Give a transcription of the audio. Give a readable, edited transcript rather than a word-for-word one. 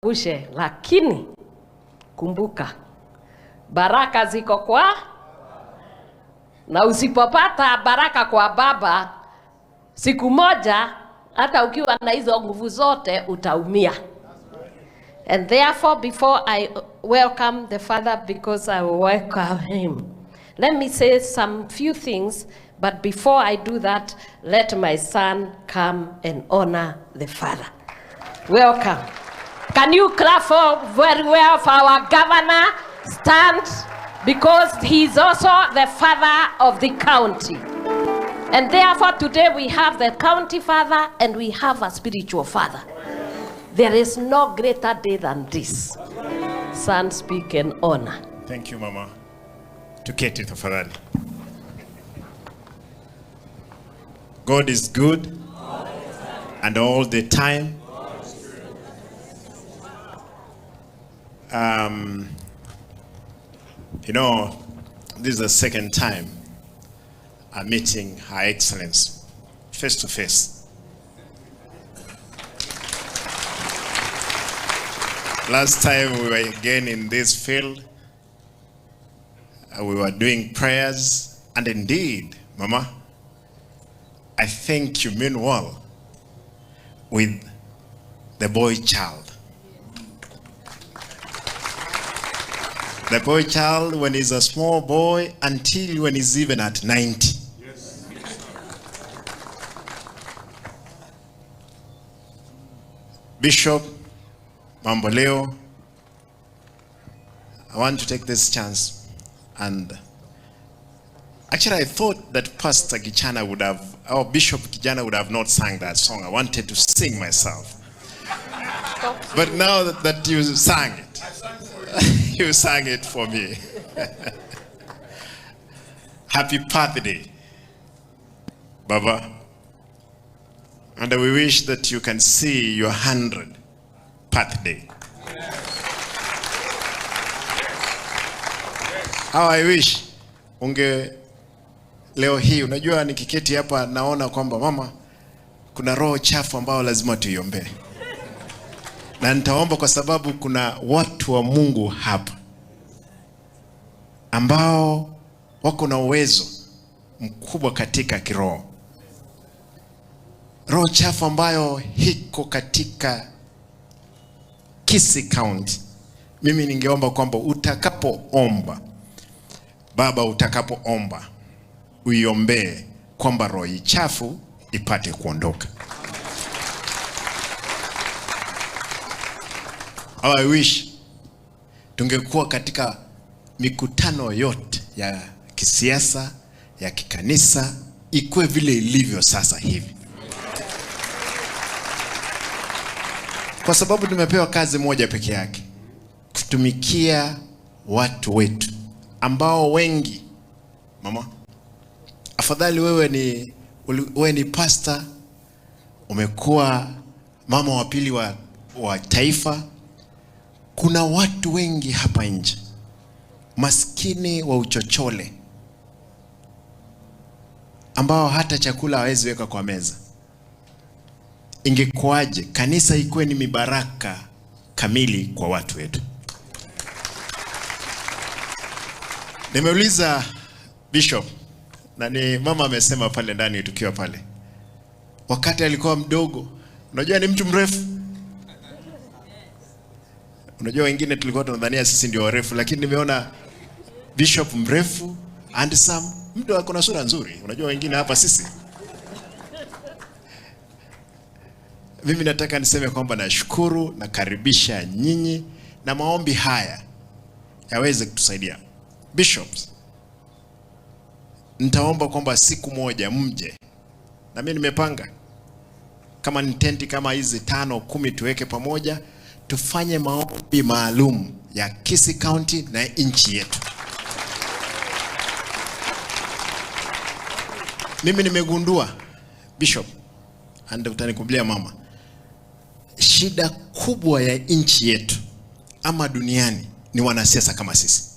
ushe, lakini kumbuka baraka ziko kwa, na usipopata baraka kwa baba, siku moja hata ukiwa na hizo nguvu zote utaumia. And therefore, before I welcome the Father, because I welcome him, let me say some few things. But before I do that, let my son come and honor the Father. Welcome. Can you clap for very well for our governor? Stand, because he is also the father of the county. And therefore today we have the county father and we have a spiritual father. There is no greater day than this. Son, speak and honor. Thank you, Mama. Tuketi tafadhali. God is good and all the time. You know, this is the second time I'm meeting Her Excellency face to face. Last time we were again in this field, we were doing prayers, and indeed, Mama, I think you mean well with the boy child. The boy child when he's a small boy until when he's even at 90. Yes. Bishop Mamboleo, I want to take this chance, and actually I thought that Pastor Gichana would have, or Bishop Kijana would have not sang that song. I wanted to sing myself. But now that you sang it, you sang it for me. Happy birthday, Baba. And we wish that you can see your 100th birthday. How I wish unge leo hii, unajua nikiketi hapa naona kwamba mama, kuna roho chafu ambao lazima tuiombe. Na nitaomba kwa sababu kuna watu wa Mungu hapa ambao wako na uwezo mkubwa katika kiroho. Roho chafu ambayo hiko katika Kisii County. Mimi ningeomba kwamba utakapoomba, Baba, utakapoomba uiombee kwamba roho chafu ipate kuondoka. How I wish tungekuwa katika mikutano yote ya kisiasa, ya kikanisa, ikuwe vile ilivyo sasa hivi. Kwa sababu tumepewa kazi moja peke yake, kutumikia watu wetu ambao wengi, mama, afadhali wewe ni pastor, umekuwa mama wa pili wa taifa. Kuna watu wengi hapa nje maskini wa uchochole ambao hata chakula hawezi weka kwa meza. Ingekuaje kanisa ikuwe ni mibaraka kamili kwa watu wetu? Nimeuliza Bishop, na ni mama amesema pale ndani tukiwa pale, wakati alikuwa mdogo, unajua ni mtu mrefu. Unajua wengine tulikuwa tunadhania sisi ndio warefu, lakini nimeona Bishop mrefu, handsome, mtu ako na sura nzuri. Unajua wengine hapa sisi. Mimi nataka niseme kwamba nashukuru na karibisha nyinyi, na maombi haya yaweze kutusaidia. Bishops, nitaomba kwamba siku moja mje, na mimi nimepanga kama ni tenti kama hizi 5 10 tuweke pamoja, tufanye maombi maalum ya Kisii County na nchi yetu. Mimi nimegundua Bishop, and utanikubalia mama, shida kubwa ya nchi yetu ama duniani ni wanasiasa kama sisi.